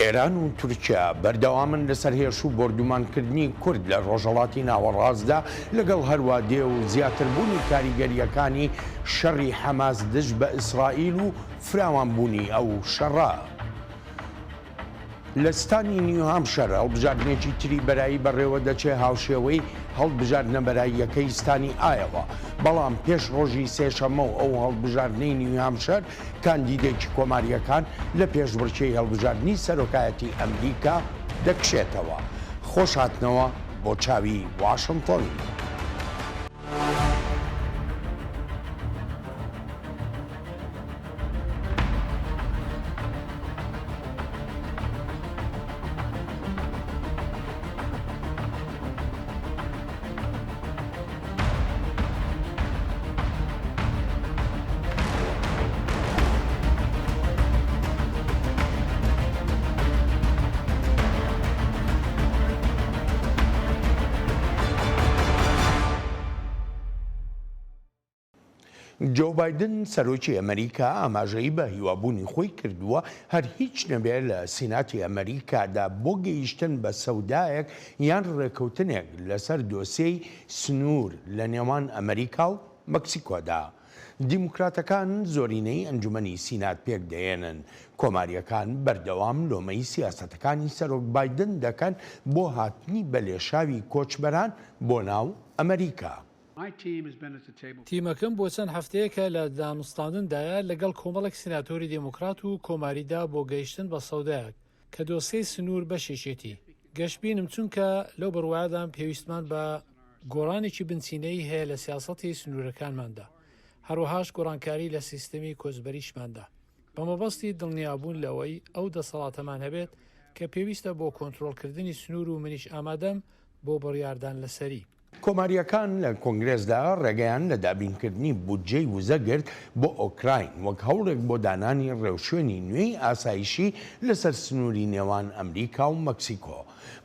ئێران و تورکیا بەردەوامن لەسەر هێرش و بردومانکردنی کورد لە ڕۆژهەڵاتی ناوەڕاستدا لەگەڵ هەروە دێ و زیاتربوونی کاریگەریەکانی شەڕی حەماس دژ بە ئیسرائیل و فراوانبوونی ئەو شەڕە. لە ستانی نیوهامشەر هەڵبژاردنێکی تری بەرایی بەڕێوە دەچێ هاوشێوەی هەڵبژاردنە بەراییەکەی ستانی ئایەوە، بەڵام پێش ڕۆژی سێشەمە و ئەو هەڵبژاردنەی نیوهامشەر کاندیدێکی کۆماریەکان لە پێشبڕکێی هەڵبژاردننی سەرۆکایەتی ئەمریکا دەکشێتەوە. خۆش هاتنەوە بۆ چاوی واشنگتۆن. جو بایدن سەرۆکی ئەمریکا ئاماژەی بە هیوابوونی خۆی کردووە هەر هیچ نەبێت لە سیناتی ئەمریکادا بۆ گەیشتن بە سەودایەک یان ڕێکەوتنێک لەسەر دۆسیەی سنوور لە نێوان ئەمریکا و مەکسیکۆدا. دیموکراتەکان زۆرینەی ئەنجومەنی سینات پێک دەێنن کۆماریەکان بەردەوام لۆمەی سیاسەتەکانی سەرۆک بایدن دەکەن بۆ هاتنی بە لێشاوی کۆچبەران بۆ ناو ئەمریکا. تیمەکەم بۆ چەند هەفتەیەکە لە دانوستاندندایە لەگەڵ کۆمەڵێک سیناتۆری دموکرات و کۆماریدا بۆ گەیشتن بە سەودایەک کە دۆسەی سنوور بەشێشێتی. گەشتبینم چونکە لەو بڕوایدان پێویستمان بە گۆڕانێکی بنچینەی هەیە لە سیاسەتی سنوورەکانماندا، هەروەهاش گۆڕانکاری لە سیستەمی کۆچبەریشماندا بە مەبەستی دڵنیابوون لەوەی ئەو دەسەڵاتەمان هەبێت کە پێویستە بۆ کۆنتڕۆڵکردنی سنوور و منیش ئامادەم بۆ بڕیاردان لەسەری. کۆماریەکان لە کۆنگرێسدا ڕێگەیان لە دابینکردنی بودجەی وزەگرت بۆ ئۆکراین وەک هەوڵێک بۆ دانانی ڕێوشێنی نوێی ئاسایشی لەسەر سنووری نێوان ئەمریکا و مەکسیکۆ.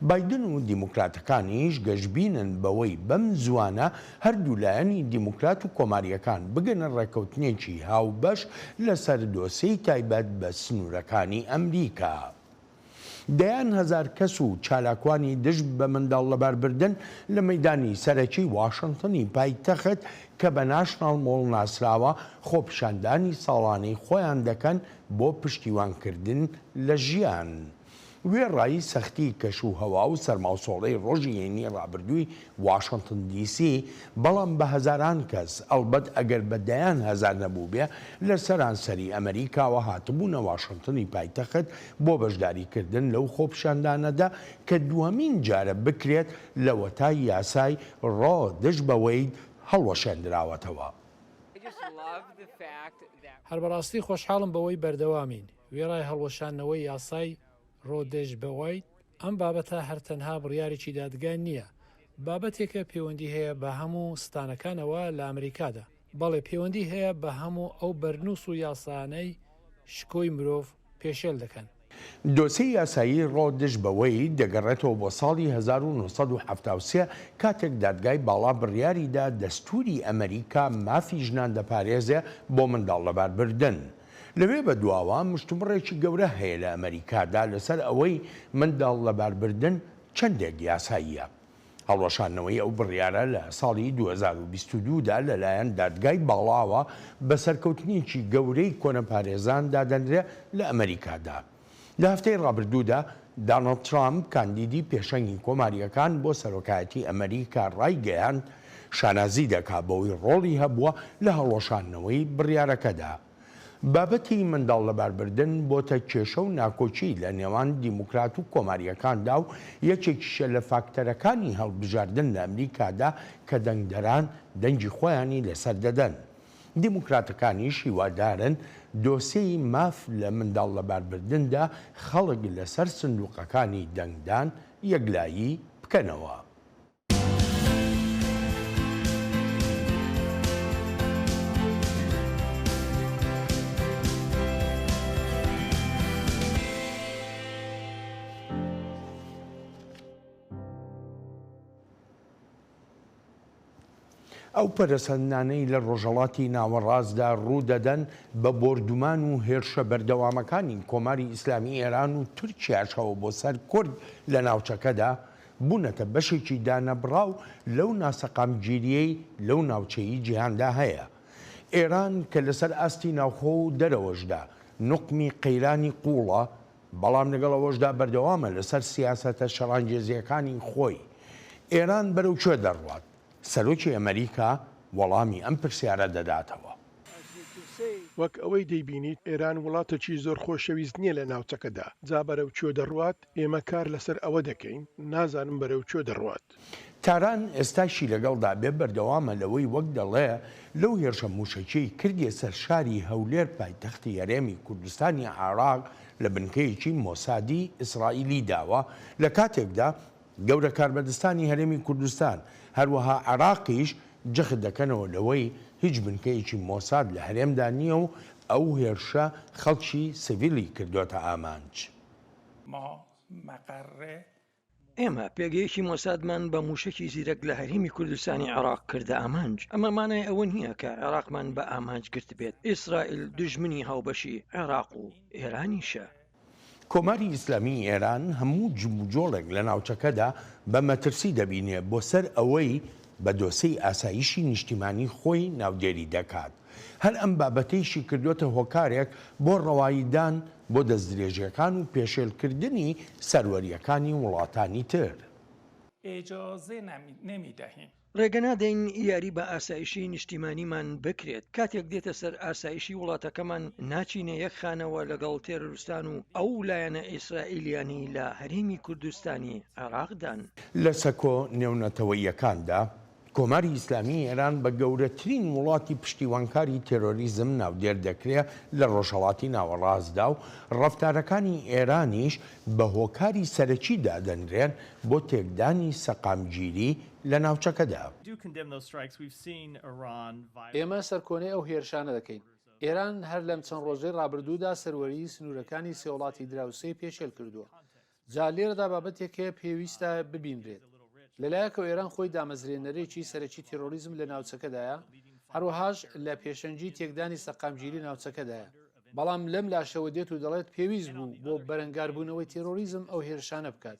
بایدن و دیموکراتەکانیش گەشببینن بەوەی بەم زوانە هەردوو لایەنی دیموکرات و کۆماریەکان بگەنە ڕێکەوتنێکی هاوبەش لەسەر دۆسەی تایبەت بە سنوورەکانی ئەمریکا. دەیان هەزار کەس و چالاکوانی دژ بە منداڵ لەباربردن لە مەیدانی سەرەکی واشنگتنی پایتەخت کە بە ناشناڵ مۆڵ ناسراوە خۆپیشاندانی ساڵانەی خۆیان دەکەن بۆ پشتیوانکردن لە ژیان. وێڕایی سەختی کەش و هەوا و سەرماوسۆڵەی ڕۆژی یێنی ڕابردووی واشنگتن دیسی، بەڵام بە هەزاران کەس ئەلبەت ئەگەر بەدەیان هەزار نەبوو بێ لە سەرانسەری ئەمریکاوە هاتبوونە واشنگتنی پایتەخت بۆ بەشداریکردن لەو خۆپیشاندانەدا کە دووەمین جارە بکرێت لە وەتای یاسای ڕۆ دژ بە وەید هەڵوەشێنراوەتەوە. هەر بەڕاستی خۆشحاڵم بەوەی بەردەوامین وێڕای هەڵوەشانەوەی یاسای ڕۆدێژ بەوەی ئەم بابەتە هەرتەنها بڕیارێکی دادگای نییە، بابەتێکە پەیوەندی هەیە بە هەموو ستانەکانەوە لە ئەمریکادا، بەڵێ پەیوەندی هەیە بە هەموو ئەو بەرنووس و یاسانەی شکۆی مرۆڤ پێشێل دەکەن. دۆسەی یاسایی ڕۆدژ بەوەی دەگەڕێتەوە بۆ ساڵی 1973 کاتێک دادگای باڵا بڕیاریدا دەستوری ئەمریکا مافی ژنان دەپارێزێ بۆ منداڵ لەباربردن. لەوێ بە دواوە مشتومڕێکی گەورە هەیە لە ئەمریکادا لەسەر ئەوەی منداڵ لەباربردن چەندێک یاساییە. هەڵوەشانەوەی ئەو بڕیارە لە ساڵی 2022دا لەلایەن دادگای باڵاوە بە سەرکەوتنیکی گەورەی کۆنەپارێزان دادەنرێ لە ئەمریکادا. لە هەفتەی ڕابردوودا دانەڵد ترامپ کاندیدی پێشەنگی کۆماریەکان بۆ سەرۆکایەتی ئەمریکا ڕایگەیاند شانازی دەکا بەوەی ڕۆڵی هەبووە لە هەڵوەشانەوەی بڕیارەکەدا. بابەتی منداڵ لەباربردن بۆتە کێشە و ناکۆچی لە نێوان دیموکرات و کۆماریەکاندا و یەکێکیشە لە فاکتەرەکانی هەڵبژاردن لە ئەمریکادا کە دەنگدەران دەنگی خۆیانی لەسەر دەدەن. دیموکراتەکانیش هیوادارن دۆسەی ماف لە منداڵ لەباربردندا خەڵک لەسەر سندوقەکانی دەنگدان یەکلایی بکەنەوە. ئەو پەرەسەندانەی لە ڕۆژهەڵاتی ناوەڕاستدا ڕوودەدەن بە بۆردومان و هێرشە بەردەوامەکانی کۆماری ئیسلامی ئێران و تورکیاشەوە بۆ سەر کورد لە ناوچەکەدا بوونەتە بەشێکی دانەبراو لەو ناسەقامگیریەی لەو ناوچەیی جیهاندا هەیە. ئێران کە لەسەر ئاستی ناوخۆ و دەرەوەشدا نوقمی قەیرانی قوڵە، بەڵام لەگەڵەوەشدا بەردەوامە لەسەر سیاسەتە شەڕانگێزیەکانی خۆی. ئێران بەرەو کوێ دەڕوات؟ سەرۆکی ئەمریکا وەڵامی ئەم پرسیارە دەداتەوە. وەک ئەوەی دەیبینیت ئێران وڵاتێکی زۆر خۆشەویست نییە لە ناوچەکەدا. جا بەرەو کوێ دەڕوات؟ ئێمە کار لەسەر ئەوە دەکەین، نازانم بەرەو کوێ دەڕوات. تاران ئێستاشی لەگەڵدا بێ بەردەوامە لەوەی وەک دەڵێ لەو هێرشە موشەکەی کردی سەر شاری هەولێر پایتەختی هەرێمی کوردستانی عێراق لە بنکەیەکی مۆسادی ئیسرائیلی داوە لە کاتێکدا گەورە کاربەدەستانی هەرێمی کوردستان هەروەها عێراقیش جەخت دەکەنەوە لەوەی هیچ بنکەیەکی مۆساد لە هەرێمدا نییە و ئەو هێرشە خەڵکی سڤیلی کردوتە ئامانج. ئێمە پێگەیەکی مۆسادمان بە موشکی زیرەک لە هەرێمی کوردستانی عێراق کردە ئامانج. ئەمە مانای ئەوە نییە کە عێراقمان بە ئامانج گرت بێت. ئیسرائیل دژمنی هاوبەشی عێراق و ئێرانیشە. کۆماری ئیسلامی ئێران هەموو جموجۆڵێک لە ناوچەکەدا بە مەترسی دەبینێ بۆ سەر ئەوەی بە دۆسەی ئاسایشی نیشتیمانی خۆی ناودێری دەکات. هەر ئەم بابەتەیشی کردوتە هۆکارێک بۆ ڕەواییدان بۆ دەستدرێژیەکان و پێشێلکردنی سەروەریەکانی وڵاتانی تر. ڕێگەنادەین یاری بە ئاسایشی نیشتیمانیمان بکرێت. کاتێک دێتە سەر ئاسایشی وڵاتەکەمان ناچینە یەک خانەوە لەگەڵ تێرۆریستان و ئەو لایەنە ئیسرائیلیانی لە هەرێمی کوردستانی عێراقدان. لە سەکۆ نێونەتەوەییەکاندا کۆماری ئیسلامی ئێران بە گەورەترین وڵاتی پشتیوانکاری تێرۆریزم ناودێر دەکرێت لە ڕۆژهەڵاتی ناوەڕاستدا و ڕەفتارەکانی ئێرانیش بە هۆکاری سەرەکی دادەنرێن بۆ تێکدانی سەقامگیری لە ناوچەکەدا. ئێمە سەرکۆنەی ئەو هێرشانە دەکەین. ئێران هەر لەم چەند ڕۆژەی ڕابردوودا سەروەری سنوورەکانی سێ وڵاتی دراوسەی پێشێل کردووە. جا لێرەدا بابەتێکە پێویستە ببینرێت. لەلایەکەوە ئێران خۆی دامەزرێنەرێکی سەرەکی تیرۆریزم لە ناوچەکەدایە، هەروەهاش لە پێشەنجی تێکدانی سەقامگیری ناوچەکەدایە. بەڵام لەم لاشەوە دێت و دەڵێت پێویست بوو بۆ بەرەنگاربوونەوەی تیرۆریزم ئەو هێرشانە بکات.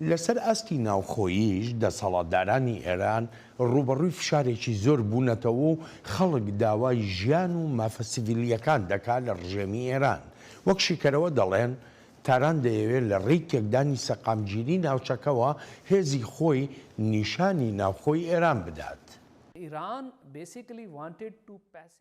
لەسەر ئاستی ناوخۆییش دەسەڵاتدارانی ئێران ڕوبەڕووی فشارێکی زۆر بوونەتەوە و خەڵک داوای ژیان و مافە سیڤیلیەکان دەکات لە ڕژێمی ئێران. وەک شیکەرەوە دەڵێن تاران دەیەوێت لە ڕێی تێکدانی سەقامگیری ناوچەکەوە هێزی خۆی نیشانی ناوخۆی ئێران بدات.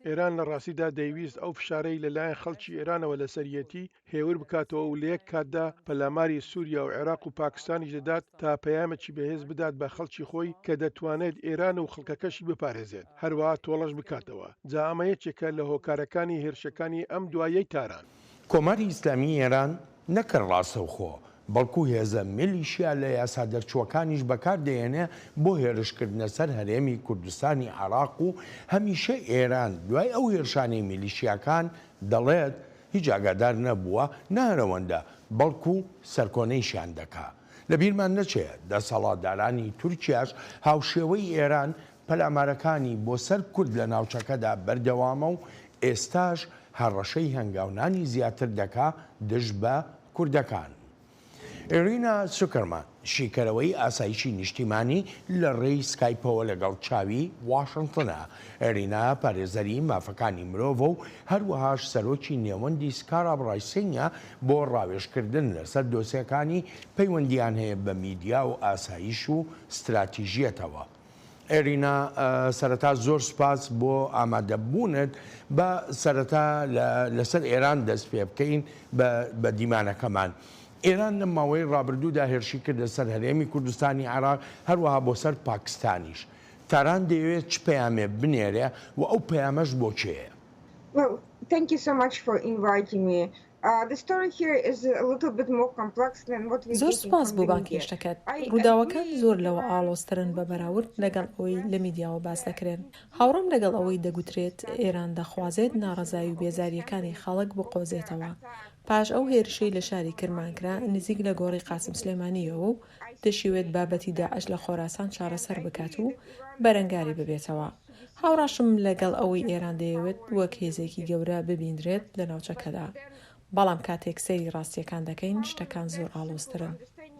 ئێران لە ڕاستیدا دەیویست ئەو فشارەی لەلایەن خەڵکی ئێرانەوە لە سەریەتی هێور بکاتەوە و لە یەک کاتدا پەلاماری سووریا و عێراق و پاکستانیش دەدات تا پەیامێکی بەهێز بدات بە خەڵکی خۆی کە دەتوانێت ئێران و خەڵکەکەشی بپارێزێت، هەروەها تۆڵەش بکاتەوە. جا ئەمە یەکێکە لە هۆکارەکانی هێرشەکانی ئەم دوایەی تاران. کۆماری ئیسلامی ئێران نەکرد ڕاستەوخۆ، بەڵکو هێزە میلیشیا لە یاسا دەرچووەکانیش بەکاردێنێ بۆ هێرشکردنە سەر هەرێمی کوردستانی عێراق و هەمیشە ئێران دوای ئەو هێرشانەی میلیشیاکان دەڵێت هیچ ئاگادار نەبووە نارەوەندە بەڵکو سەرکۆنەیشیان دەکا. لە بیرمان نەچێت دەسەڵاتدارانی تورکیاش هاوشێوەی ئێران پەلامارەکانی بۆ سەر کورد لە ناوچەکەدا بەردەوامە و ئێستاش هەڕەشەی هەنگاونانی زیاتر دەکا دژ بە کوردەکان. ئێرینا سوکەرمان شیکەرەوەی ئاسایشی نیشتیمانی لە ڕێی سکایپەوە لەگەڵ چاوی واشنگتنە. ئێرینا پارێزەری مافەکانی مرۆڤ و هەروەهاش سەرۆکی نێوەندی سکارا بڕایسینە بۆ ڕاوێژکردن لەسەر دۆسیەکانی پەیوەندیان هەیە بە میدیا و ئاسایش و استراتیژیەتەوە. ئێرینا سەرەتا زۆر سپاس بۆ ئامادەبوونت بە سەرەتا لەسەر ئێران دەست پێ بکەین بە دیمانەکەمان. ئێران لە ماوەی ڕابردوودا هێرشی کردە سەر هەرێمی کوردستانی عێراق هەروەها بۆ سەر پاکستانیش. تاران دەیەوێت چ پەیامێ بنێرێ و ئەو پەیامەش بۆ چێیە؟ Thank you so much for inviting me. The story here is a little bit more complex than what we زۆر سپاس بۆ بانکێشتەکەت. ڕووداوەکان زۆر لەوە ئاڵۆزترن بە بەراورد لەگەڵ ئەوەی لە میدیاوە باس دەکرێن. هاوڕام لەگەڵ ئەوەی دەگوترێت ئێران دەخوازێت ناڕەزایی و بێزاریەکانی خەڵک بقۆزێتەوە. پاش ئەو هێرشەی لە شاری کرمانکرا نزیک لە گۆڕی قاسم سلێمانیەوە و دەشیوێت بابەتی داعش لە خۆراسان چارەسەر بکات و بەرەنگاری ببێتەوە. هاوڕاشم لەگەڵ ئەوەی ئێران دەیەوێت وەک هێزێکی گەورە ببیندرێت لە ناوچەکەدا، بەڵام کاتێک سەیری ڕاستیەکان دەکەین شتەکان زۆر ئاڵۆزترن.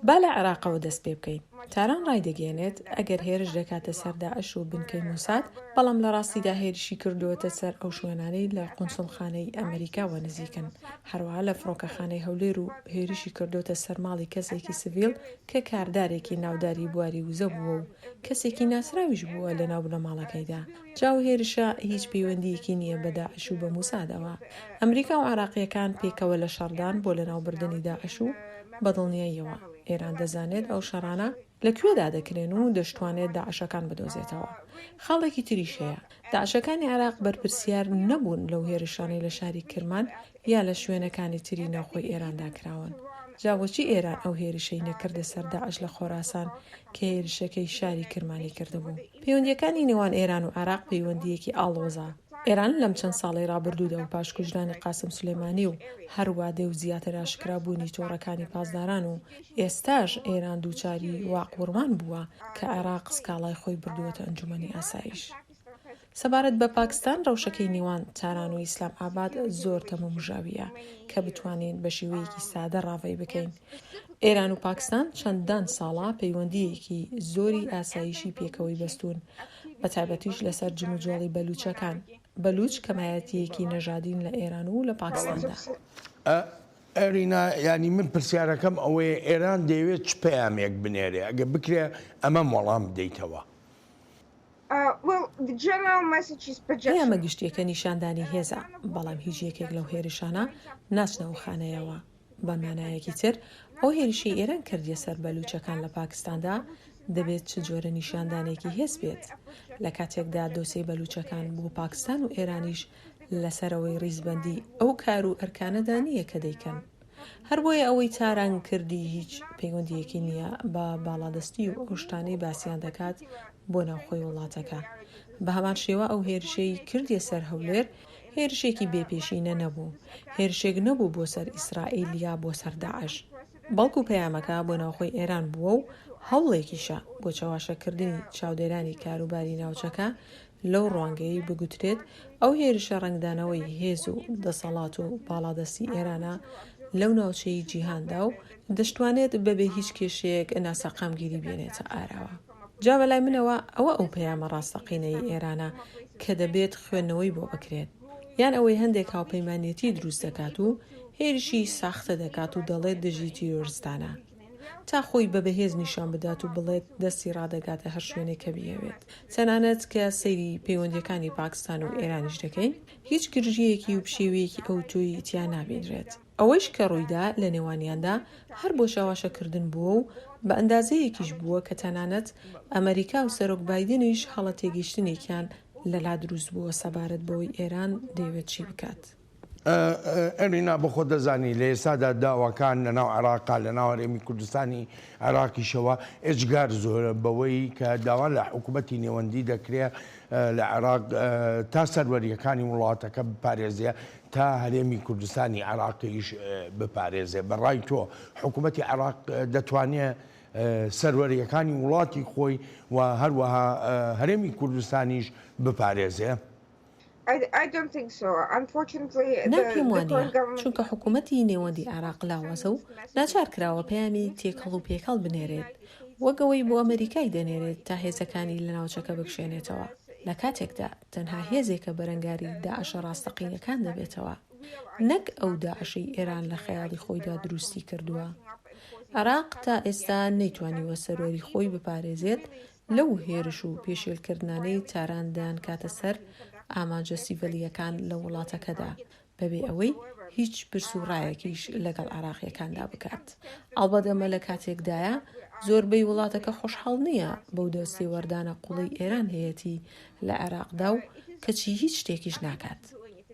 با لە عێراقەوە دەست پێ بکەین. تاران ڕای دەگەێنێت ئەگەر هێرش دەکاتە سەر داعش و بنکەی موساد، بەڵام لە ڕاستیدا هێرشی کردووەتە سەر ئەو شوێنانەی لە قونسڵخانەی ئەمریکاوە نزیکن. هەروەها لە فڕۆکەخانەی هەولێر و هێرشی کردوتە سەر ماڵی کەسێکی سڤیل کە کاردارێکی ناوداری بواری وزە بووە و کەسێکی ناسراویش بووە لە ناو بنەماڵەکەیدا. جاو هێرشە هیچ پەیوەندیەکی نییە بە داعش و بە موسادەوە. ئەمریکا و عێراقیەکان پێکەوە لە شەڕدان بۆ لەناوبردنی داعش و بەدڵنیاییەوە ئێران دەزانێت ئەو شەڕانە لەکوێدا دەکرێن و دەشتوانێت داعشەکان بدۆزێتەوە. خاڵێکی تریش هەیە. داعشەکانی عێراق بەرپرسیار نەبوون لەو هێرشانەی لە شاری کرمان یا لە شوێنەکانی تری ناوخۆی ئێراندا کراون. جاوەچی ئێران ئەو هێرشەی نەکردە سەر داعش لە خۆراسان کە هێرشەکەی شاری کرمانی کردبوو. پەیوەندیەکانی نێوان ئێران و عێراق پەیوەندیەکی ئاڵۆزە. ئێران لەم چەند ساڵی ڕابردوودا و پاش کوژرانی قاسم سولەیمانی و هەروە دێ و زیاتر ئاشکرابوونی تۆڕەکانی پاسداران و ئێستاش ئێران دووچاری واقوڕوان بووە کە عێراق سکاڵای خۆی بردووەتە ئەنجومەنی ئاسایش. سەبارەت بە پاکستان ڕەوشەکەی نێوان تاران و ئیسلام ئاباد زۆر تەمەمژاویە کە بتوانین بە شێوەیەکی سادە ڕاوی بکەین. ئێران و پاکستان چەندان ساڵا پەیوەندیەکی زۆری ئاسایشی پێکەوەی بەستون، بە تایبەتیش لەسەر جموجۆڵی بەلوچەکان. بەلوچ کەمایەتیەکی نەژادین لە ئێران و لە پاکستاندا. ئەرینا ینی من پرسیارەکەم ئەوەیە ئێران دەیەوێت چ پەیامێک بنێرێ ئەگە بکرێ ئەمە وەڵام بدەیتەوە. پەیامە گشتیەکە نیشاندانی هێزە، بەڵام هیچ یەکێک لەو هێرشانە ناچنەوە خانەیەوە. بە مانایەکی تر ئەو هێرشی ئێران کردیە سەر بەلوچەکان لە پاکستاندا دەبێت چ جۆرە نیشاندانێکی هێز بێت لە کاتێکدا دۆسەی بەلوچەکان بۆ پاکستان و ئێرانیش لەسەرەوەی ڕیزبەندی ئەو کار و ئەرکانەدا نییە کە دەیکەن. هەر بۆیە ئەوەی تاران کردی هیچ پەیوەندیەکی نییە بە باڵادەستی و ئەو شتانەی باسییان دەکات بۆ ناوخۆی وڵاتەکە. بە هەمان شێوە ئەو هێرشەی کردیە سەر هەولێر هێرشێکی بێپێشینە نەبوو، هێرشێک نەبوو بۆ سەر ئیسرائیل یا بۆ سەر داعش، بەڵکو پەیامەکە بۆ ناوخۆی ئێران بووە و هەوڵێکیشە بۆ چاواشەکردنی چاودێرانی کاروباری ناوچەکە لەو ڕوانگەی بگوترێت ئەو هێرشە ڕنگدانەوەی هێز و دەسەڵات و باڵادەستی ئێرانە لەو ناوچەی جیهاندا و دەشتوانێت بەبێ هیچ کێشەیەک ناسەقامگیری بێنێتە ئاراوە. جا بەلای منەوە ئەوە ئەو پەیامە ڕاستەقینەی ئێرانە کە دەبێت خوێندنەوەی بۆ بکرێت، یان ئەوەی هەندێک هاوپەیمانێتی دروست دەکات و هێرشی ساختە دەکات و دەڵێت دژی تیرۆریستانە تا خۆی بە بەهێز نیشان بدات و بڵێت دەستی ڕادەگاتە هەر شوێنێک کە بیەوێت. تەنانەت کە سەیری پەیوەندیەکانی پاکستان و ئێرانیش دەکەین هیچ گرژیەکی و پشێوەیەکی ئەو تۆی تیان نابینرێت. ئەوەیش کە ڕوویدا لە نێوانیاندا هەر بۆ شاواشەکردن بووە و بە ئەندازەیەکیش بووە کە تەنانەت ئەمریکا و سەرۆک بایدنیش هەڵە تێگەیشتنێکیان لەلا دروست بووە سەبارەت بۆی ئێران دەیەوێت چی بکات. ئەرینا بەخۆ دەزانی لە ئێستادا داواکان لەناو عێراقا لەناو هەرێمی کوردستانی عێراقیشەوە ئێجگار زۆرە بەوەی کە داوا لە حکوومەتی نێوەندی دەکرێت لە عێراق تا سەروەریەکانی وڵاتەکە بپارێزیە تا هەرێمی کوردستانی عێراقیش بپارێزێ. بەڕای تۆ حکوومەتی عێراق دەتوانێت سەروەریەکانی وڵاتی خۆی و هەروەها هەرێمی کوردستانیش بپارێزێ؟ ناپێم وانە چونکە حکوومەتی نێوەندی عێراق لاوازە و ناچار کراوە پەیامی تێکەڵ و پێکەڵ بنێرێت وەگەوەی بۆ ئەمریکای دەنێرێت تا هێزەکانی لە ناوچەکە بکشێنێتەوە لە کاتێکدا تەنها هێزێکە بەرەنگاری داعشە ڕاستەقینەکان دەبێتەوە، نەک ئەو داعشەی ئێران لە خەیاڵی خۆیدا دروستی کردووە. عێراق تا ئێستا نەیتوانیوە سەروەری خۆی بپارێزێت لەو هێرش و پێشێلکردانەی تاراندان کاتە سەر ئامانجە سیڤەلیەکان لە وڵاتەکەدا بەبێ ئەوەی هیچ پرسوڕایەکیش لەگەڵ عێراقیەکاندا بکات. ئەڵبەت ئەمە لە کاتێکدایە زۆربەی وڵاتەکە خۆشحاڵ نییە بەو دەستەی وەردانە قوڵی ئێران هەیەتی لە عێراقدا و کەچی هیچ شتێکیش ناکات.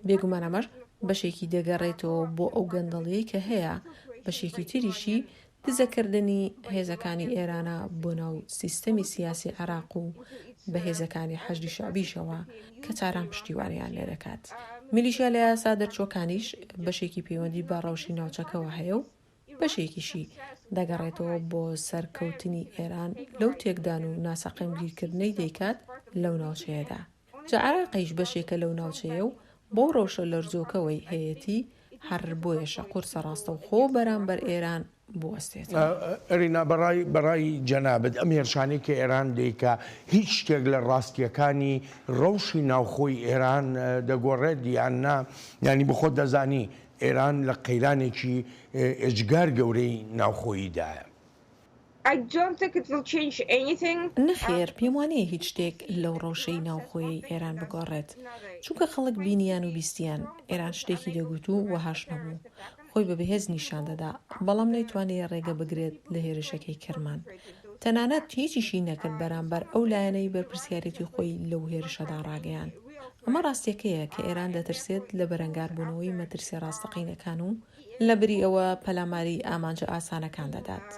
بێگومان ئەمەش بەشێکی دەگەڕێتەوە بۆ ئەو گەندەڵەیە کە هەیە، بەشێکی تریشی دزەکردنی هێزەکانی ئێرانە بۆ ناو سیستەمی سیاسی عێراق و بە هێزەکانی حەشدی شعبیشەوە کە تاران پشتیوانیان لێ دەکات. میلیشیا لە یاسا دەرچۆکانیش بەشێکی پەیوەندی بە ڕەوشی ناوچەکەەوە هەیە و بەشێکیشی دەگەڕێتەوە بۆ سەرکەوتنی ئێران لەو تێکدان و ناسەقەمگیرکردنەی دەیکات لەو ناوچەیەدا. جا عێراقیش بەشێکە لەو ناوچەیە و بۆ ڕۆشە لەرزۆکەوەی هەیەتی هەر بۆیەشە قورسە ڕاستە و خۆ بەرامبەر ئێران بوەستێت. ئەرینا بەڕای جەنابەت ئەم هێرشانەی کە ئێران دیکە هیچ شتێک لە ڕاستیەکانی ڕەوشی ناوخۆی ئێران دەگۆڕێت یان نا، ینی بخۆ دەزانی ئێران لە قەیرانێکی ئێجگار گەورەی ناوخۆییدایە. نەخێر پێم وانەیە هیچ شتێک لەو ڕەوشەی ناوخۆی ئێران بگۆڕێت، چونکە خەڵک بینیان و بیستیان ئێران شتێکی دەگوت و وەهاش نەبوو، خۆی بە بەهێز نیشان دەدا، بەڵام نەیتوانێت ڕێگە بگرێت لە هێرشەکەی کرمان. تەنانەت هیچیشی نەکرد بەرامبەر ئەو لایەنەی بەرپرسیارەتی خۆی لەو هێرشەدا ڕاگەیان. ئەمە ڕاستیەکەیە کە ئێران دەترسێت لە بەرەنگاربوونەوەی مەترسی ڕاستەقینەکان و لە بری ئەوە پەلاماری ئامانجە ئاسانەکان دەدات.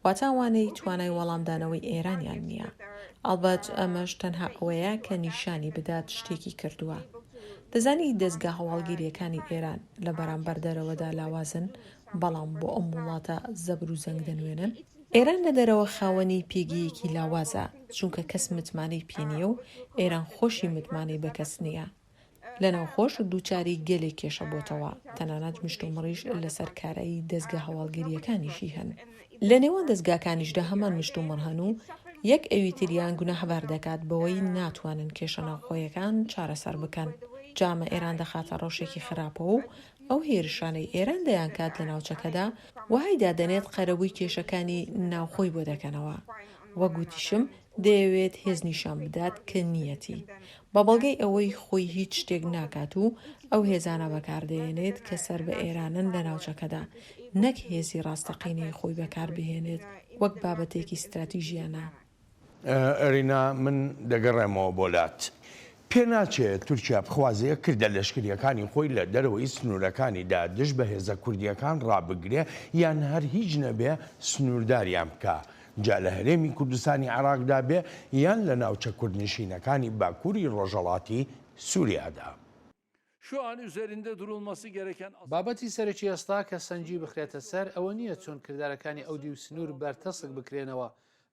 واتاوانەی توانای وەڵامدانەوەی ئێرانیان نییە. ئەڵبەت ئەمەش تەنها ئەوەیە کە نیشانی بدات شتێکی کردووە. دەزانی دەستگا هەواڵگیریەکانی ئێران لە بەرامبەر دەرەوەدا لاوازن، بەڵام بۆ ئەم وڵاتە زەبر و زەنگ دەنوێنن. ئێران لە دەرەوە خاوەنی پێگەیەکی لاوازە، چونکە کەس متمانەی پێنیە و ئێران خۆشی متمانەی بە کەس نییە. لەناو خۆش دووچاری گەلێک کێشە بۆتەوە، تەنانەت مشت و مڕیش لەسەر کارایی دەستگا هەواڵگیریەکانیشی هەن. لە نێوان دەستگاکانیشدا هەمان مشت و مڕهن و یەک ئەوی تریان گونەهبار دەکات بەوەی ناتوانن کێشە ناوخۆیەکان چارەسەر بکەن. جامە ئێران دەخاتە ڕۆژێکی خراپەوە و ئەو هێرشانەی ئێران دەیان کات لە ناوچەکەدا وهای دادەنێت قەرەبووی کێشەکانی ناوخۆی بۆ دەکەنەوە. وەگوتیشم دەیەوێت هێز نیشان بدات کە نیەتی، بە بەڵگەی ئەوەی خۆی هیچ شتێک ناکات و ئەو هێزانە بەکاردەێنێت کە سەر بە ئێرانن لە ناوچەکەدا، نەک هێزی ڕاستەقینەی خۆی بەکاربهێنێت وەک بابەتێکی استراتیژیانە. ئەرینا من دەگەڕێمەوە بۆلات. پێ ناچێت تورکیا بخوازەیە کردە لەشکریەکانی خۆی لە دەرەوەی سنوورەکانیدا دژ بە هێزە کوردیەکان ڕابگرێ یان هەر هیچ نەبێ سنوورداریان بکە، جا لە هەرێمی کوردستانی عێراقدا بێ یان لە ناوچە کوردنشینەکانی باکووری ڕۆژهەڵاتی سووریادا. بابەتی سەرەکی ئێستا کە سەنجی بخرێتە سەر ئەوە نییە چۆن کردارەکانی ئەودی و سنوور بەرتەسک بکرێنەوە،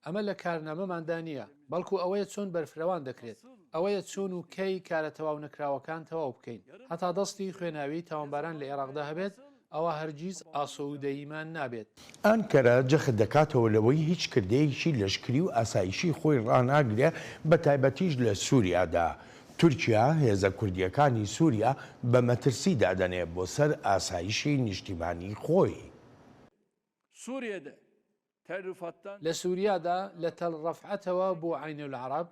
ئەمە لە کارنامەماندا نییە، بەڵکو ئەوەیە چۆن بەرفرەوان دەکرێت، ئەوەیە چۆن و کەی کارە تەواو نەکراوەکان تەواو بکەین. هەتا دەستی خوێناوی تاوانباران لە عێراقدا هەبێت، ئەوە هەرگیز ئاسۆودەییمان نابێت. ئەنکەرە جەخت دەکاتەوە لەوەی هیچ کردەیەکی لەشکری و ئاسایشی خۆی ڕناگرێ، بە تایبەتیش لە سووریادا. تورکیا هێزە کوردیەکانی سووریا بە مەترسی دادەنێ بۆ سەر ئاسایشی نیشتیمانی خۆی. لە سووریادا لە تەل ڕەفعەتەوە بۆ عینە العەرەب،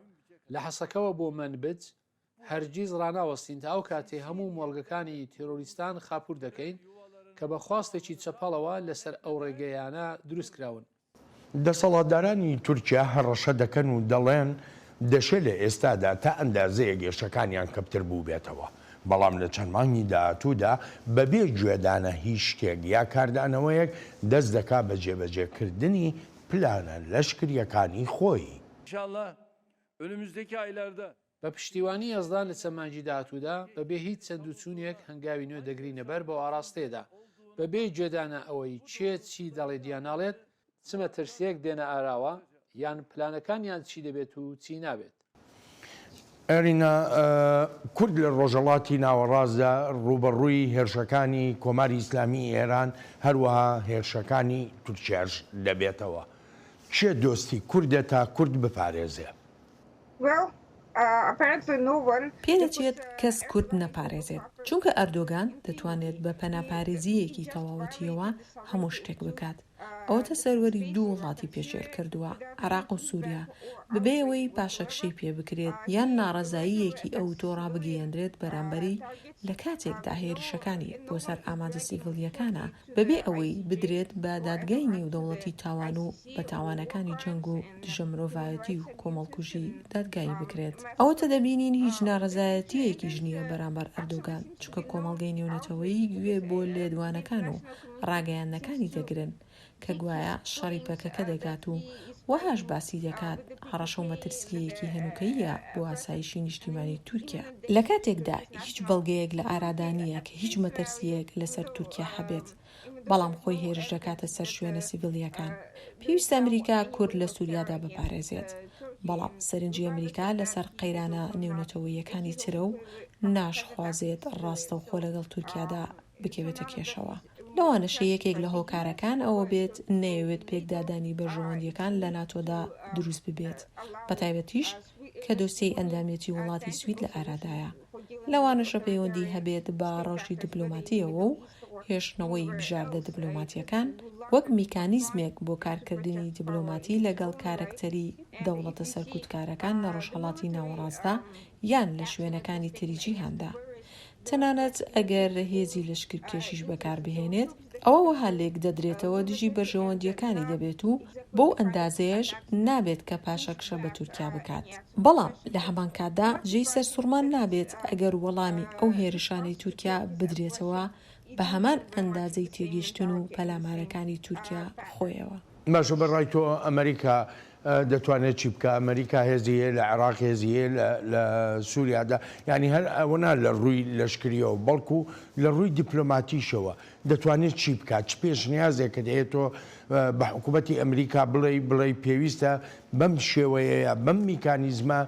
لە حەسەکەوە بۆ منبج، هەرگیز ڕناوەستین تا ئەو کاتێ هەموو مۆڵگەکانی تێرۆریستان خاپوور دەکەین کە بە خواستێکی چەپەڵەوە لەسەر ئەو ڕێگەیانە دروست کراون. دەسەڵاتدارانی تورکیا هەڕەشە دەکەن و دەڵێن دەشێت لە ئێستادا تا ئەندازەیە گێشەکانیان کەمتر بوو بێتەوە، بەڵام لە چەند مانگی داهاتوودا بەبێ گوێدانە هیچ شتێک یا کاردانەوەیەک دەست دەکا بە جێبەجێکردنی پلانە لەشکریەکانی خۆی. بە پشتیوانی ئەزدان لە چەند مانگی داهاتوودا بەبێ هیچ چەند و چوونێک هەنگاوی نوێ دەگرینە بەر بۆ ئاراستەیەدا، بەبێ گوێدانە ئەوەی چی دەڵێت یان ناڵێت، چمە ترسێک دێنە ئاراوە یان پلانەکانیان چی دەبێت و چی نابێت. ئەرینا کورد لە ڕۆژهەڵاتی ناوەڕاستدا ڕوبەڕووی هێرشەکانی کۆماری ئیسلامی ئێران هەروەها هێرشەکانی تورکیاش دەبێتەوە. چێ دۆستی کوردە تا کورد بپارێزێ؟ پێدەچێت کەس کورد نەپارێزێت، چونکە ئەردۆگان دەتوانێت بە پەناپارێزیەکی تەواوەتیەوە هەموو شتێک بکات. ئەوەتە سەروەری دوو وڵاتی پێشێل کردووە، عێراق و سووریا، بەبێ ئەوەی پاشەکشەی پێ بکرێت یان ناڕەزاییەکی ئەو تۆ ڕابگەیەندرێت بەرامبەری لە کاتێکدا هێرشەکانی بۆ سەر ئامادە سیڤڵیەکانە، بەبێ ئەوەی بدرێت بە دادگای نێودەوڵەتی تاوان و بە تاوانەکانی جەنگ و دژە مرۆڤایەتی و کۆمەڵکوژی دادگایی بکرێت. ئەوەتە دەبینین هیچ ناڕەزایەتیەکی ژنیە بەرامبەر ئەردۆگان، چونکە کۆمەڵگەی نێونەتەوەیی گوێ بۆ لێدوانەکان و ڕاگەیاندنەکانی دەگرن کە گوایە شەڕی پەکەکە دەگات و وەهاش باسی دەکات هەڕەشە و مەترسیەکی هەنووکەیە بۆ ئاسایشی نیشتیمانی تورکیا. لە کاتێکدا هیچ بەڵگەیەک لە ئارادانیە کە هیچ مەترسیەک لەسەر تورکیا هەبێت، بەڵام خۆی هێرش دەکاتە سەر شوێنە سیڤڵیەکان. پێویستە ئەمریکا کورد لە سووریادا بپارێزێت، بەڵام سەرنجی ئەمریکا لەسەر قەیرانە نێونەتەوەییەکانی ترە و ناشخوازێت ڕاستەوخۆ لەگەڵ تورکیادا بکەوێتە کێشەوە. لەوانەشە یەکێک لە هۆکارەکان ئەوە بێت نەیەوێت پێکدادانی بەژەوەندیەکان لە ناتۆدا دروست ببێت، بەتایبەتیش کە دۆسیەی ئەندامێتی وڵاتی سوید لە ئارادایە. لەوانەشە پەیوەندی هەبێت بە ڕەوشی دیپلۆماتیەوە و هێشتنەوەی بژاردە دیپلۆماتیەکان وەک میکانیزمێک بۆ کارکردنی دیپلۆماتی لەگەڵ کارکتەری دەوڵەتە سەرکوتکارەکان لە ڕۆژهەڵاتی ناوەڕاستدا یان لە شوێنەکانی تری جیهاندا. تەنانەت ئەگەر هێزی لەشکرکێشیش بەکاربهێنێت ئەوە وەها لێک دەدرێتەوە دژی بەژەوەندیەکانی دەبێت و بۆ ئەندازەیەش نابێت کە پاشەکشە بە تورکیا بکات. بەڵام لە هەمان کاتدا جێی سەرسوڕمان نابێت ئەگەر وەڵامی ئەو هێرشانەی تورکیا بدرێتەوە بە هەمان ئەندازەی تێگەیشتن و پەلامارەکانی تورکیا خۆیەوە. باشە بەڕای تۆ ئەمریکا دەتوانێت چی بکە؟ ئەمریکا هێزیە لە عێراق، هێزیە لە سووریادا، یعنی هەر ئەوەنا لە ڕووی لەشکریەوە بەڵکو لە ڕووی دیپلۆماتیشەوە دەتوانێت چی بکات؟ چ پێشنیازێکە دەیێتەوە بە حکوومەتی ئەمریکا بڵێ پێویستە بەم شێوەیە بەم میکانیزمە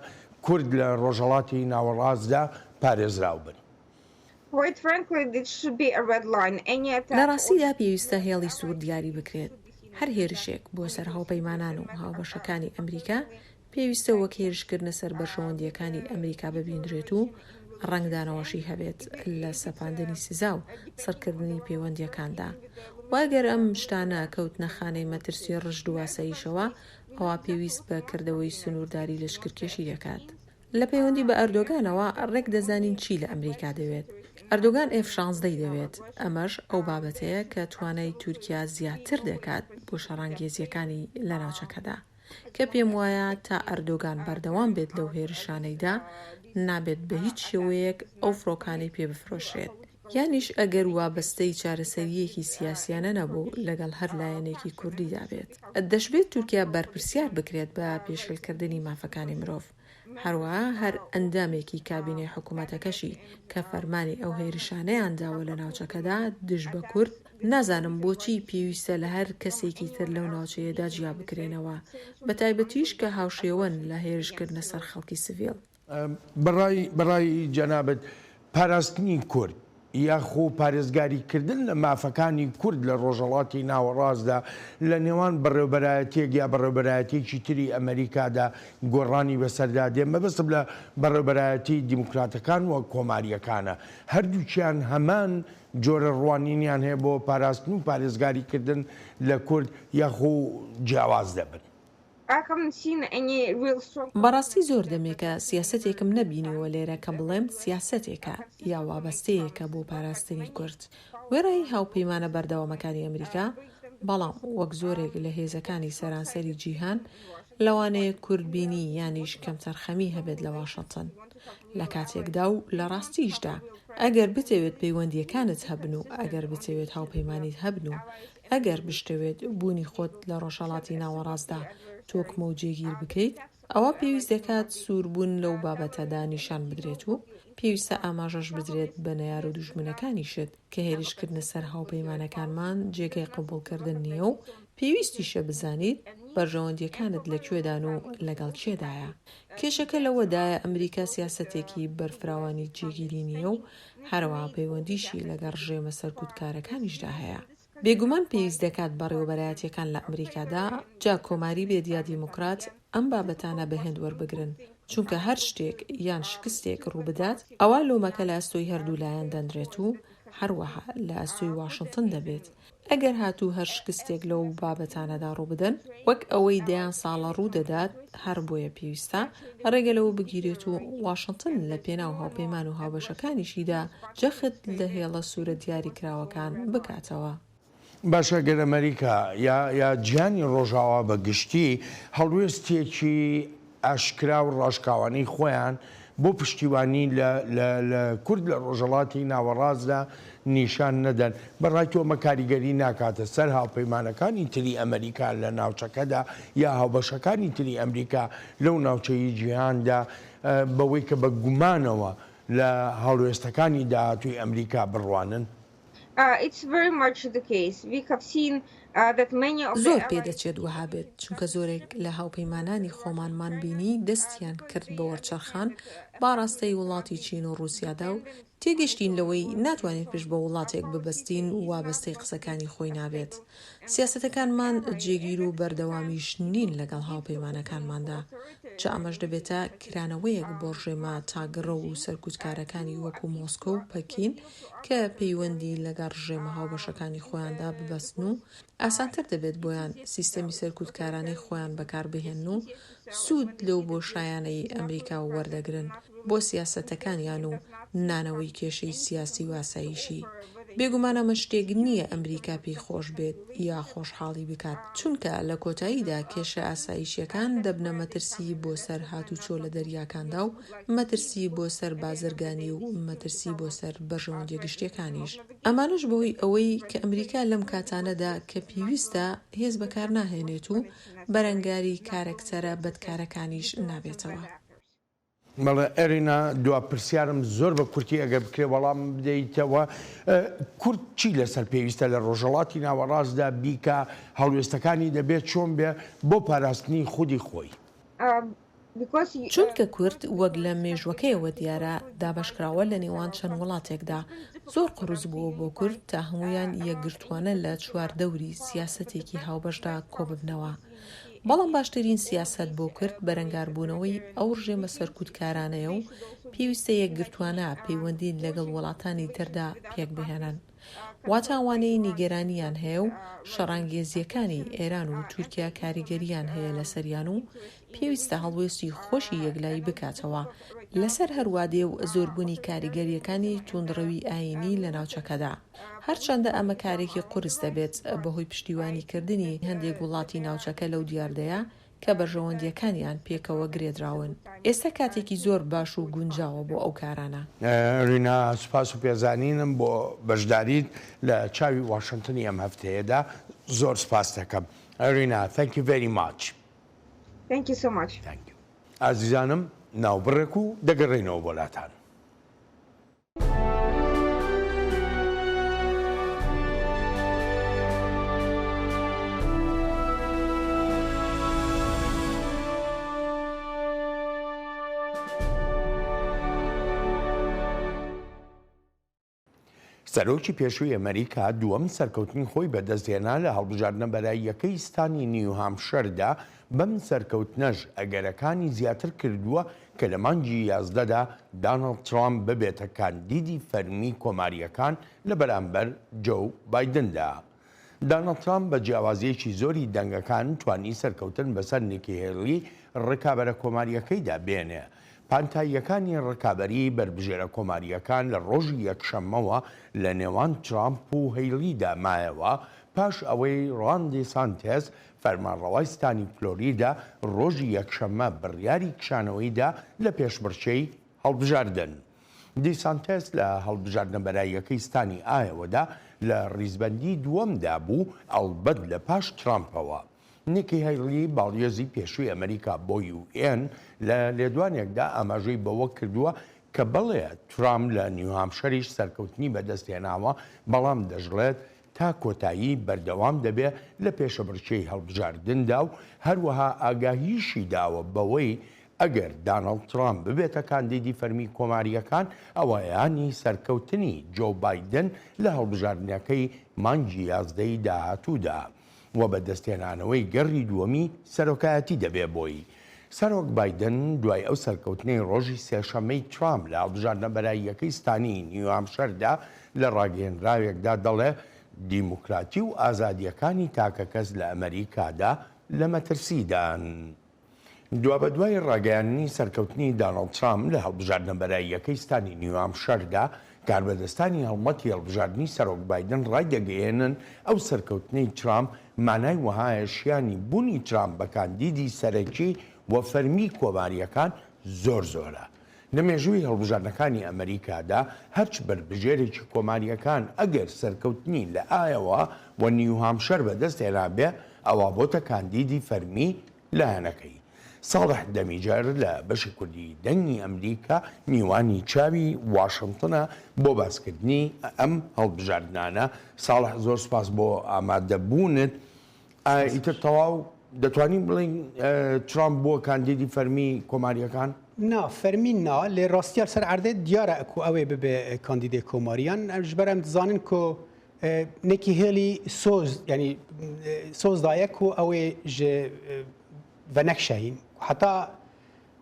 کورد لە ڕۆژهەڵاتی ناوەڕاستدا پارێزراو بن؟ لە ڕاستیدا پێویستە هێڵی سوور دیاری بکرێت. هەر هێرشێک بۆ سەر هاوپەیمانان و هاوبەشەکانی ئەمریکا پێویستە وەک هێرشکردنە سەر بەشەوەندیەکانی ئەمریکا ببیندرێت و ڕنگدانەوەشی هەبێت لە سەپاندنی سزا و سەرکردنی پەیوەندیەکاندا. واگەر ئەم شتانە کەوتنە خانەی مەترسی ڕژد و واسەییشەوە ئەوە پێویست بە کردەوەی سنوورداری لەشکرکێشی دەکات. لە پەیوەندی بە ئەردۆگانەوە ڕێک دەزانین چی لە ئەمریکا دەوێت. ئەردۆگان F-16 دەوێت. ئەمەش ئەو بابەتەیە کە توانای تورکیا زیاتر دەکات بۆ شەڕانگێزیەکانی لە ناوچەکەدا، کە پێم وایە تا ئەردۆگان بەردەوام بێت لەو هێرشانەیدا نابێت بە هیچ شێوەیەک ئەو فڕۆکانەی پێ بفرۆشرێت. یانیش ئەگەر وابەستەی چارەسەریەکی سیاسیانە نەبوو لەگەڵ هەر لایەنێکی کوردیدا بێت. دەشبێت تورکیا بەرپرسیار بکرێت بە پێشێلکردنی مافەکانی مرۆڤ. هەروەها هەر ئەندامێکی کابینەی حکوومەتەکەشی کە فەرمانی ئەو هێرشانەیان داوە لە ناوچەکەدا دژ بە کورد، نازانم بۆچی پێویستە لە هەر کەسێکی تر لەو ناوچەیەدا جیا بکرێنەوە، بە تایبەتیش کە هاوشێوەن لە هێرشکردنە سەر خەڵکی سڤیل. بەڕای جەنابەت پاراستنی کورد یاخۆ پارێزگاریکردن لە مافەکانی کورد لە ڕۆژهەڵاتی ناوەڕاستدا لە نێوان بەڕێوەبەرایەتێک یا بەڕێوەبەرایەتێکی تری ئەمریکادا گۆڕانی بەسەردا دێن، مەبەستم لە بەڕێوەبەرایەتی دیموکراتەکان و کۆماریەکانە. هەردووچیان هەمان جۆرە ڕوانینیان هەیە بۆ پاراستن و پارێزگاریکردن لە کورد یاخۆ جیاواز دەبن. بەڕاستی زۆر دەمێکە سیاسەتێکم نەبینیوە لێرە کە بڵێم سیاسەتێکە یا وابەستەیەکە بۆ پاراستنی کورد. وێڕای هاوپەیمانە بەردەوامەکانی ئەمریکا، بەڵام وەک زۆرێک لە هێزەکانی سەرانسەری جیهان لەوانەیە کوردبینی یانیش کەمتەرخەمی هەبێت لە واشنگتن لە کاتێکدا و لە ڕاستیشدا. ئەگەر بتەوێت پەیوەندیەکانت هەبن و ئەگەر بتەوێت هاوپەیمانیت هەبن و ئەگەر بشتەوێت بوونی خۆت لە ڕۆژهەڵاتی ناوەڕاستدا تۆکمە و جێگیر بکەیت، ئەوە پێویست دەکات سووربوون لەو بابەتەدا نیشان بدرێت و پێویستە ئاماژەش بدرێت بە نەیار و دوژمنەکانیشت کە هێرشکردنە سەر هاوپەیمانەکانمان جێگەی قبوڵکردن نییە و پێویستیشە بزانیت بەرژەوەندیەکانت لەکوێدان و لەگەڵ کێدایە. کێشەکە لەوەدایە ئەمریکا سیاسەتێکی بەرفراوانی جێگیری نییە و هەروەها پەیوەندیشی لەگەڵ ڕژێمە سەرکوتکارەکانیشدا هەیە. بێگومان پێویست دەکات بەڕێوەبەرایەتیەکان لە ئەمریکادا جا کۆماری بێت یا دیموکرات ئەم بابەتانە بەهێند وەربگرن، چونکە هەر شتێک یان شکستێک ڕووبدات ئەوە لۆمەکە لە ئەستۆی هەردوو لایەن دەندرێت و هەروەها لە ئەستۆی واشنگتن دەبێت. ئەگەر هاتوو هەر شکستێک لەو بابەتانەدا ڕووبدەن وەک ئەوەی دەیان ساڵە ڕوو دەدات، هەر بۆیە پێویستە ڕێگە لەوە بگیرێت و واشنگتن لە پێناو هاوپەیمان و هاوبەشەکانیشیدا جەخت لە هێڵە سوورە دیاریکراوەکان بکاتەوە. باشە گەر ئەمریکا یا جیهانی ڕۆژاوا بە گشتی هەڵوێستێکی ئاشکرا و ڕاشکاوانەی خۆیان بۆ پشتیوانی لە کورد لە ڕۆژهەڵاتی ناوەڕاستدا نیشان نەدەن، بەڕای تۆمە کاریگەری ناکاتە سەر هاوپەیمانەکانی تری ئەمریکا لە ناوچەکەدا یا هاوبەشەکانی تری ئەمریکا لەو ناوچەی جیهاندا بەوەی کە بە گومانەوە لە هەڵوێستەکانی داهاتووی ئەمریکا بڕوانن؟ It's very much the case. We have seen that many of زۆر پێدەچێت وەها بێت چونکە زۆرێک لە هاوپەیمانانی خۆمانمان بینی دەستیان کرد بە وەرچەرخان باڕاستەی وڵاتی چین و رووسیادا و تێگەشتین لەوەی ناتوانێت پشت بە وڵاتێک ببەستین و وابەستەی قسەکانی خۆی نابێت. سیاسەتەکانمان جێگیر و بەردەوامیش نین لەگەڵ هاوپەیمانەکانماندا. جا ئەمەش دەبێتە کرانەوەیەک بۆ ڕژێمە تاگڕە و سەرکوتکارەکانی وەکو مۆسکۆ و پەکین کە پەیوەندی لەگەڵ ڕژێمە هاوبەشەکانی خۆیاندا ببەستن و ئاسانتر دەبێت بۆیان سیستەمی سەرکوتکارانەی خۆیان بەکاربهێن و سوود لەو بۆشایانەی ئەمریکا وەردەگرن بۆ سیاسەتەکانیان و نانەوەی کێشەی سیاسی و ئاسایشی. بێگومان ئەمە شتێک نییە ئەمریکا پێی خۆش بێت یا خۆشحاڵی بکات چونکە لە کۆتاییدا کێشە ئاسایشیەکان دەبنە مەترسی بۆ سەر هاتوچۆ لە دەریاکاندا و مەترسی بۆ سەر بازرگانی و مەترسی بۆ سەر بەژەوەندی گشتیەکانیش. ئەمانش بۆی ئەوەی کە ئەمریکا لەم کاتانەدا کە پێویستە هێز بەکار ناهێنێت و بەرەنگاری کارەکتەرە بەدکارەکانیش نابێتەوە. بەڵێ ئێرینا دوا پرسیارم زۆر بە کورتی ئەگەر بکرێ وەڵام بدەیتەوە کورد چی لەسەر پێویستە لە ڕۆژهەڵاتی ناوەڕاستدا بیکە هەڵوێستەکانی دەبێت چۆن بێ بۆ پاراستنی خودی خۆی چونکە کورد وەک لە مێژوەکەیەوە دیارە دابەشکراوە لە نێوان چەند وڵاتێکدا زۆر قڕوز بووە بۆ کورد تا هەمویان یەکگرتوانە لە چواردەوری سیاسەتێکی هاوبەشدا کۆببنەوە. بەڵام باشترین سیاست بۆ کرد بەرەنگاربوونەوەی ئەو ڕژێمە سەرکوتکارانەیە و پێویستە یەکگرتوانە پەیوەندی لەگەڵ وڵاتانی تردا پێک بهێنن. واتاوانەی نیگەرانیان هەیە و شەڕانگێزیەکانی ئێران و تورکیا کاریگەریان هەیە لەسەریان و پێویستە هەڵوێستی خۆشی یەکلایی بکاتەوە لەسەر هەروادێ و زۆربوونی کاریگەریەکانی توندڕەوی ئاینی لە ناوچەکەدا. هەرچەندە ئەمە کارێکی قورس دەبێت بەهۆی پشتیوانیکردنی هەندێک وڵاتی ناوچەکە لەو دیاردەیە کە بەژەوەندیەکانیان پێکەوە گرێدراون. ئێستا کاتێکی زۆر باش و گونجاوە بۆ ئەو کارانە. رینا سوپاس و پێزانینم بۆ بەشداریت لە چاوی واشنگتنی ئەم هەفتەیەدا زۆر سپاس دەکەم. رینا thank you very much. Thank you so much. Thank you. ئازیزانم ناوبڕێک و دەگەڕێنەوە بۆلاتان. سەرۆکی پێشووی ئەمریکا دووەم سەرکەوتنی خۆی بەدەستهێنا لە هەڵبژاردنە بەلاییەکەی ستانی نیو هامشەردا بەم سەرکەوتنەش ئەگەرەکانی زیاتر کردووە کە لە مانگی 11دا دانەڵد ترامپ ببێتە کاندیدی فەرمی کۆماریەکان لە بەرامبەر جو بایدندا. دانەڵد ترامپ بە جیاوازیەکی زۆری دەنگەکان توانی سەرکەوتن بەسەر نیکی هێلی ڕکابەرە کۆماریەکەیدا بێنێ. پانتاییەکانی ڕکابەری بربژێرە کۆماریەکان لە ڕۆژی یەکشەممەوە لە نێوان ترامپ و هەیلیدا مایەوە پاش ئەوەی ڕۆن دیسانتێس فەرمانڕەوای ستانی فلۆریدا ڕۆژی یەکشەممە بڕیاری کشانەوەیدا لە پێشبڕکێی هەڵبژاردن. دیسانتێس لە هەڵبژاردنە بەلاییەکەی ستانی ئایەوەدا لە ڕیزبەندی دووەمدا بوو ئەڵبەت لە پاش ترامپەوە. نیکی هەیلی باڵیێزی پێشووی ئەمریکا بۆ UN لە لێدوانێکدا ئاماژەی بەوە کردووە کە بەڵێ ترامپ لە نیوهامشەریش سەرکەوتنی بەدەستهێناوە بەڵام دەژڵێت تا کۆتایی بەردەوام دەبێت لە پێشەبڕکێی هەڵبژاردندا و هەروەها ئاگاهیشی داوە بەوەی ئەگەر دانەڵد ترامپ ببێتە کاندیدی فەرمی کۆماریەکان ئەوەیانی سەرکەوتنی جۆ بایدن لە هەڵبژاردنەکەی مانگی 11ی داهاتوودا و بەدەستهێنانەوەی گەڕی دووەمی سەرۆکایەتی دەبێ بۆی. سەرۆک بایدن دوای ئەو سەرکەوتنەی ڕۆژی سێشەممەی ترامپ لە هەڵبژاردنە بەلاییەکەی ستانی نیوهامشەردا لە ڕاگەیەنراوێکدا دەڵێ دیموکراتی و ئازادیەکانی تاکە کەس لە ئەمریکادا لە مەترسیدان. دوا بە دوای ڕاگەیاندنی سەرکەوتنی دانەڵد ترامپ لە هەڵبژاردنە بەلاییەکەی ستانی نیوهامشەردا کاربەدەستانی هەڵمەتی هەڵبژاردننی سەرۆک بایدن ڕایدەگەیەنن ئەو سەرکەوتنەی ترامپ مانای وەهایە شیانی بوونی ترامپ بە کاندیدی سەرەکی و فەرمی کۆماریەکان زۆر زۆرە. لە مێژووی هەڵبژاردنەکانی ئەمریکادا هەرچ بربژێرێکی کۆماریەکان ئەگەر سەرکەوتنی لە ئایەوە و نیوهامشەر بەدەستهێنا بێ ئەوە بۆتە کاندیدی فەرمی لایەنەکەی. ساڵح دەمیجار لە بەشی کوردی دەنگی ئەمریکا میوانی چاوی واشنگتنە بۆ باسکردنی ئەم هەڵبژاردنانە. ساڵح زۆر سپاس بۆ ئامادەبوونت. ئیتر تەواو دەتوانین بڵین ترامپ بووە کاندیدی فەرمی کۆماریەکان؟ نا فەرمی نا لێ ڕاستیار سەر عەردێ دیارە کو ئەوێ ببێ کاندیدێ کۆماریان ji ber em dizanin ku nekî hêlî soz yanî soz daye ku ew ê ji venek şehîn heta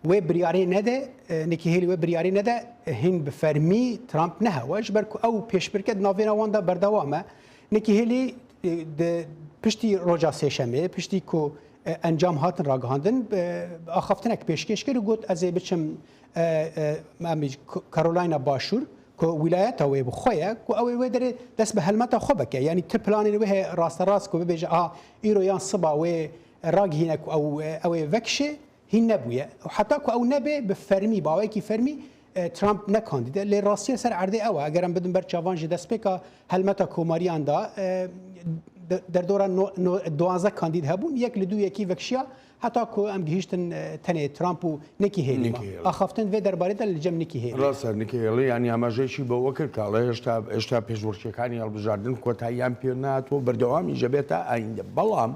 wê biryarî nede nekî hêlî wê biryarî nede hîn bi fermî Trump nehewe ji ber ku ew pêşbirket navêna wan da berdewam e nekî hêlî piştî roja sêşemê piştî ku encam hatin ragihandin axaftinek pêşkêş kir û got ez ê biçim Carolina Başûr ku wilayeta wê bi xwe ye ku ew ê wê derê dest bi helmeta xwe bike yanî ti planên wê heye rasterast ku bibêje aha îro yan siba wê ragihîne ku ew ê vekişê hîn nebûye heta ku ew nebe bi fermî bawekî fermî Trump nekandîde lê rastiye ser erdê ew e eger em bidin ber çavan ji destpêka helmeta komariyan da derdora 12 kandîd hebûn yek li dû yekî vekişiya heta ku em gihîştin tenê Trump û nekî hêlî axaftin vê derbarê de li cem nekî hêlî ڕاستە نکە هێڵی ینی ئاماژەیەکی بەوە کرد کاڵێ هێشتا پێشبڕکێکانی هەڵبژاردن کۆتاییان پێ ناتوە بەردەوامی ژەبێتە ئایندە بەڵام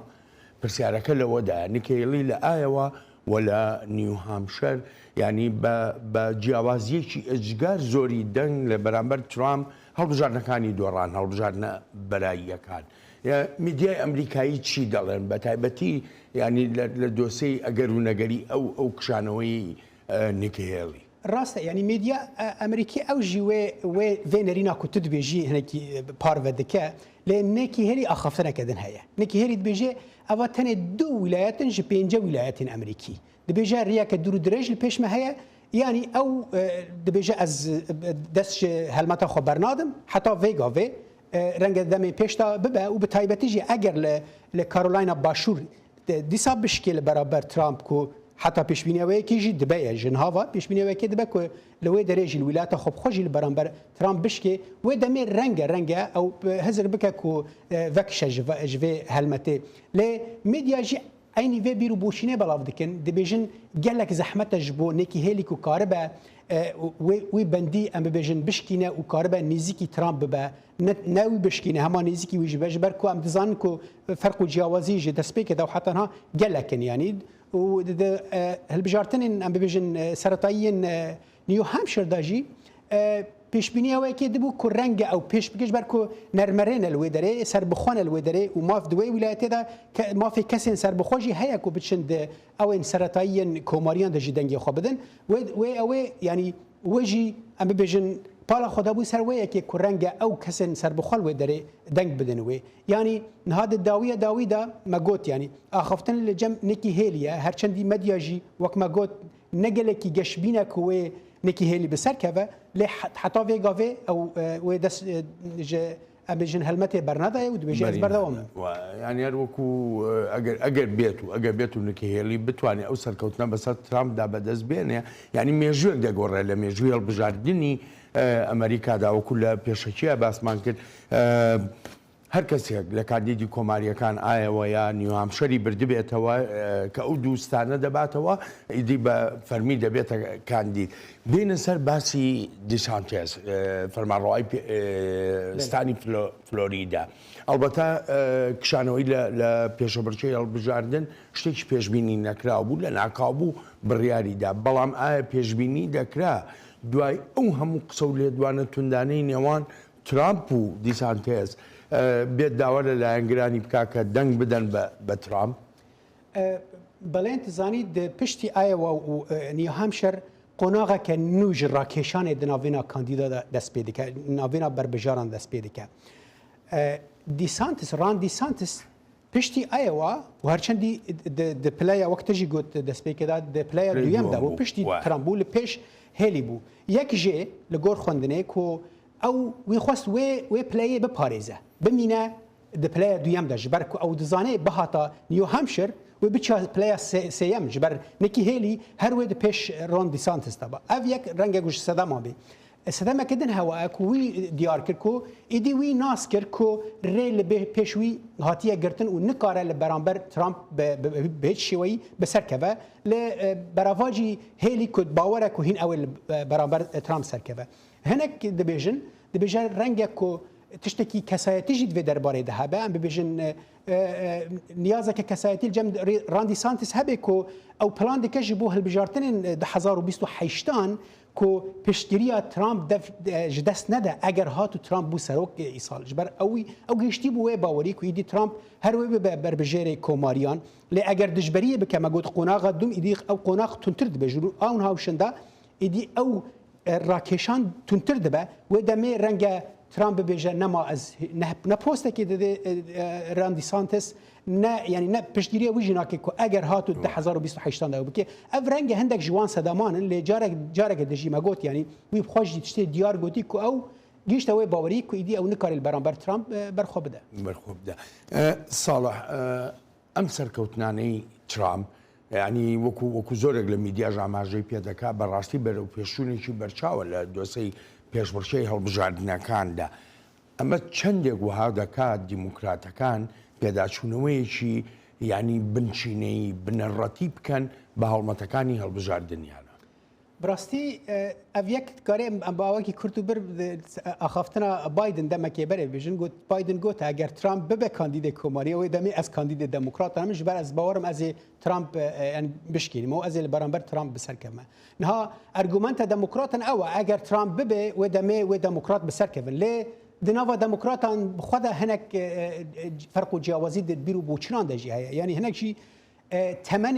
پرسیارەکە لەوەدا نکەیڵی لە ئایەوە و لە نیو هامشەر ینی بە جیاوازیەکی ئەجگار زۆری دەنگ لە بەرامبەر ترامپ هەڵبژاردنەکانی دۆڕان هەڵبژاردنە بەراییەکان میدیای ئەمریکایی چی دەڵێن بە تایبەتی ینی لە دۆسەی ئەگەر و نەگەری ئەو کشانەوەی نکەهێڵی ڕاستە ینی میدیا ئەمریکی ئەو ژی wê vê nerîna ku tu dibêjî hinekî parve dike lê nekî herî axaftineke din heye nekî herî dibêje eva tenê du wîlayetin ji pênce wîlayetên Emerîkî dibêje rêyeke dûr û dirêj li pêş me heye yanî ew dibêje ez dest ji helmeta xwe bernadim heta vêga vê renge demê pêşta bibe û bi taybetî jî eger li Carolina Başûr dîsa bişkê li beraber Trump ku heta pêşbîniyaweyekî jî dibe ye ji niha pêşbîniyawekê dibe ku li wê derê jî li wîlayeta xwe bixwe jî li beraber Trump bişkê wê demê renge ew hezir bike ku vekişe ji vê helmetê lê medya jî aynî vê bîr û boşînê belav dikin dibêjin gelek zehmete ji bo nekî hêlî ku karibe wê bendî em bibêjin bişkîne û karibe nêzîkî Trump bibe ne wî bişkîne hema nêzîkî wî ji be ji ber ku em dizanin ku ferq û ciyawazî ji destpêkê de û heta niha gelekin yanî û hilbijartinên em bibêjin seretayiyên New Hampshire da jî pêşbîniyawekê dibû ku renge ew pêş bike ji ber ku nermerên li wê derê serbixwan li wê derê û maf di wê wîlayetê de mafê kesên serbixwe jî heye ku biçin di ewên seretayiyên komariyan de jî dengê xwe bidin wê ew ê yanî wê jî em bibêjin pala xwe dabû ser wê yekê ku renge ew kesên serbixwe li wê derê deng bidin wê yanî niha di dawî da me got yanî axaftin li cem nekî hêlî ye herçendî medya jî wek me got ne gelekî geşbîne ku wê nekî hêlî bi ser keve lê heta vê gavê ew wê dest ji em bêjin helmetê bernadaye û dibêje ez berdewam yani her wekû eger bêt û nekî hêlî bitwanê ew serkewtina beser Trump da bedest bêne yanî mêjûyek degore li mêjûyê hilbijardinî ئەمریکادا وەکو لە پێشەکیە باسمان کرد هەر کەسێک لە کاندیدی کۆماریەکان ئایەوە یا نیوهامشەری بردبێتەوە کە ئەو دووستانە دەباتەوە ئیدی بە فەرمی دەبێتە کاندید بینە سەر باسی دیسانتێس فەرمانڕەوای ستانی فلۆریدا ئەلبەتە کشانەوەی لە پێشەبڕکێی هەڵبژاردن شتێکی پێشبینی نەکراو بوو لە ناکاوبوو بڕیاریدا بەڵام ئایا پێشبینی دەکرا دوای ئەو هەموو قسە و لێدوانە توندانەی نێوان ترامپ و دیسانتێز بێت داوا لە لایەنگرانی بکا کە دەنگ بدەن بە ترامپ بەڵێن تزانی پشتی ئایەوە و نیو هامشەر قۆناغەکە نو ji ڕاکێشانێ di navêna kandîda de dest pê dike navêna berbijaran dest pê dike Ron DeSantis piştî Iowa û herçendî di pileya wekte jî got destpêkê da di pileya duyem da û piştî Trump bû li pêş hêlî bû yek jê li gor xwendinê ku ew wî xwest wê pileyê biparêze bimîne di pileya duyem de ji ber ku ew dizane bihata New Hampshire wê biça pileya sêyem ji ber nekî hêlî her wê di pêş Ron DeSantis de ba ev yek rengek ji sedema bê سدەمەکردن هەواک وی دیار کرد کو ئیدی وی ناس کرد کو ڕێ لە پێشوی هاتیە گرتن و نکارە لە بەرامبەر ترامپ بە هیچ شێوەیی بەسەرکەوە لە بەراڤاجی هێلی کورد باوەرە و هین ئەوێ بەرامبەر ترامپ سەرکەوە هەنێک دەبێژە ڕەنگێک کو تشتێکی کەسایەتیژی دوێ دەربارەی دەهابە ئەم ببێژن نیازێکە کەسایەتی جەم ڕاندی سانتیس هەبێ کو ئەو پلان دەکەژی بۆ هەلبژارتنین 2028 کو پشتگیریە ترامپ ji dest nede eger hatu Trump bû serokê îsal ji ber ew gihiştî bû wê bawerî ku îdî Trump her wê bibe berbijêrê komariyan lê eger dijberiyê bike me got qonaxa dum îdî ew qonax tuntir dibe ji awn hawşinda îdî ew rakêşan tuntir dibe wê demê renge Trump bibêje nema ez ne postekê dide Ron DeSantis ne yani ne piştgiriye wî jî nake ku eger hatu 2028 de bike ev renge hindek ji wan sedamanin lê careke dijî me got yani wî xwe jî tiştê diyar gotî ku ew gîşte wê bawerî ku îdî ew nikarê li beramber Trump berxwe bide. Berxwe bide. Salih em serkewtinaneyî Trump yani wekû zorek li mîdya jamajeyî pê dike berastî berpêşûnekî berçawe li doseyê pêşbirçeyê hilbijartinekan de. Em çendێk wiha dikat dîmokratekan پێداچوونەوەیەکی یعنی بنچینەی بنەڕەتی بکەن بە هەڵمەتەکانی هەڵبژاردنیانە. بڕاستی ئەڤ یەک کارێ ئەم باوەکی کورت و بر ئاخافتنە بایدن دەمەکێ بەرێ بێژن گوت بایدن گوتە ئەگەر ترامپ ببێ کاندیدێ کۆماریەوەی دەمێ ئەس کاندیدێ دەموکراتە منش بەر ئەس باوەرم ئەزێ ترامپ بشکێنمەوە ئەزێ لە بەرامبەر ترامپ بسەرکەمە نها ئەرگومەنتە دەموکراتن ئەوە ئەگەر ترامپ ببێ وێ دەمێ وێ دەموکرات بسەرکەون لێ دناوا دموکراتان بخدا هنک فرق و جیاوازی بیرو بوچران دجی هیا یعنی هنک شی تمن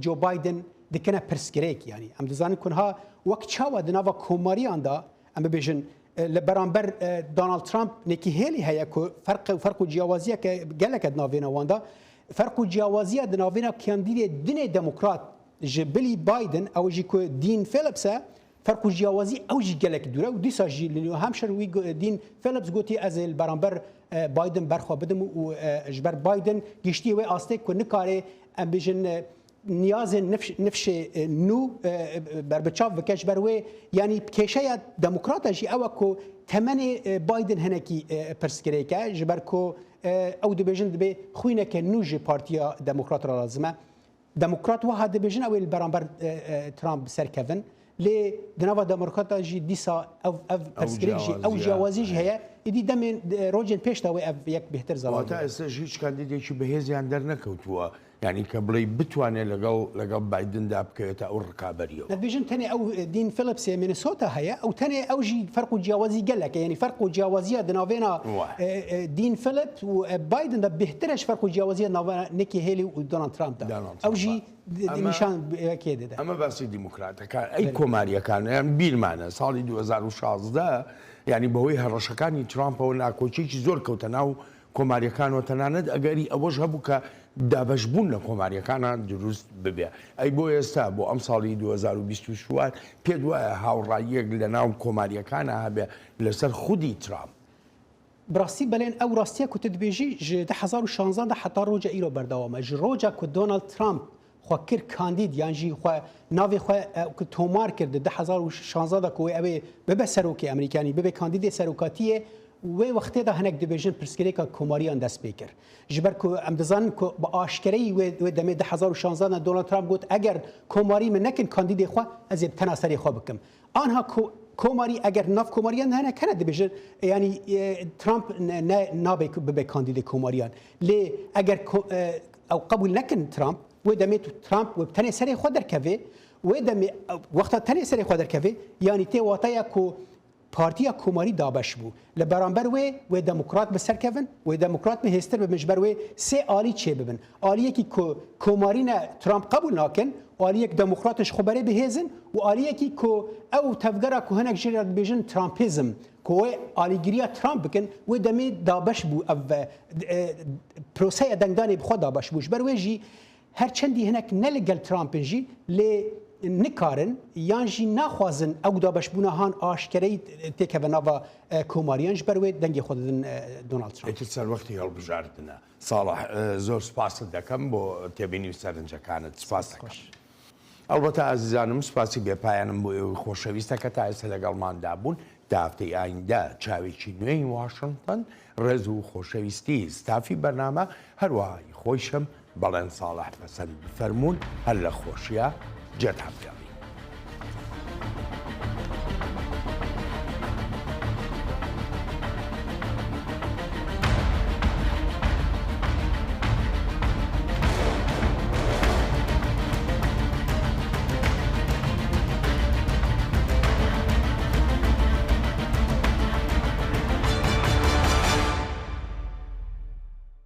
جو بایدن دکنه پرسکریک یعنی ام دزان کنها وقت چاوا دناوا کوماریان دا ام ببیجن لبرانبر دونالد ترامپ نکی هلی هیا کو فرق و جیاوازی که گلک دناوینا واندا فرق و جیاوازی دناوینا کاندید دنیا دموکرات جبلی بایدن او جی کو دین فیلیپس فرق و جیاوازی اوجی گلک دوره و دیسا جی لنیو همشر وی دین فیلیپس گوتی از برانبر بایدن برخوا بدم و جبر بایدن گشتی و آسته کو نکاره ام بیژن نیاز نفش نو بر بچاو وکش بر و یعنی کشه دموکرات جی او کو تمن بایدن هنکی پرسکریکه جبر کو او د بیژن به خوینه که نوج پارتیا دموکرات را لازمه دموکرات و هاد بیژن او برانبر ترامپ سرکوون لي دناوا دموكراتا جي ديسا او برسكريجي او جوازيج هي دي دم روجن بيشتا و يك بهتر زمان واتا استجيج كانديديشي بهزيان در نكوتوا يعني كبلي بتواني لقل بايدن داب كيتا او الركابريو نفيجن تاني او دين فيليبس مينيسوتا هي او تاني او جي فرق جوازي قال لك يعني فرق جوازيه دنافينا دين فيليبس وبايدن ده بهترش فرق جوازيه نيكي هيلي ودونالد ترامب ده او جي نشان كده ده اما بس ديمقراطه كان اي كوماريا كان يعني بيرمانه صالي 2016 يعني بوي هرشكاني ترامب ولا كوتشي زور كوتناو كوماريا كانوا تناند اجري اوجه بك دابشبون كوماريا كان دروس ببيع اي بو يستابو امصالي 2022 بيدوا هاو رايق لنا كوماريا كان هبه لسر خدي ترامب براسي بلين او راستيا كنت تبيجي 2016 ده حتى روجا ايرو بردوامه روجا كو دونالد ترامب خواكر كانديد يعني جي خوا نافي خوا كتومار كرد 2016 ده كو ابي ببه سروكي امريكاني ببه كانديد سروكاتيه و وقتی ده هنگ دیویژن پرسکریکا کوماریان دست بیکر جبر کو ام دزان کو با آشکاری و دمه 2016 دونالد ترامپ گفت اگر کوماری من نکن کاندید خو از تناسری خو بکم آنها کوماری اگر ناف کوماریان نه کنه دیویژن یعنی ترامپ نابه به کاندید کوماریان لی اگر او قبول نکن ترامپ و دمه ترامپ و تناسری خو درکوی و دمه وقت تناسری خو درکوی یعنی تی واتیا کو پارتیا کوماری دابش بو لبرانبر و دموکرات بسرکون و دموکرات به هستر به مجبر و سه عالی چه ببن عالیه کی کوماری نه ترامپ قبول ناکن عالیه دموکراتش خبره بهزن و عالیه کی کو او تفگرا کو هنک جرات بیژن ترامپیزم کو عالیگیریا ترامپ بکن و دمی دابش بو او پروسه دنگدانی بخود دابش بوش بر وجی هر چندی هنک نلگل ترامپ جی ل نکارن یانجی نخوازن او دابش بونا هان آشکری تکه و نوا کوماریانج بروی دنگی خودن دونالد ترامپ. اکید سر وقتی هل بجاردنه صالح زور سپاس دکم با تبینی سرنجا کانت سپاس دکم. ئەڵبەتە ئازیزانم سوپاسی بێپایانم بۆ ئێوەی خۆشەویستە کە تا ئێستا لەگەڵماندا بوون تا هەفتەی ئایندا چاوێکی نوێی واشنگتن ڕێز و خۆشەویستی ستافی بەرنامە هەروەهای خۆیشم بەڵێن ساڵح پەسەند بفەرمونون هەر لە خۆشیە جێتان بگەڕێ.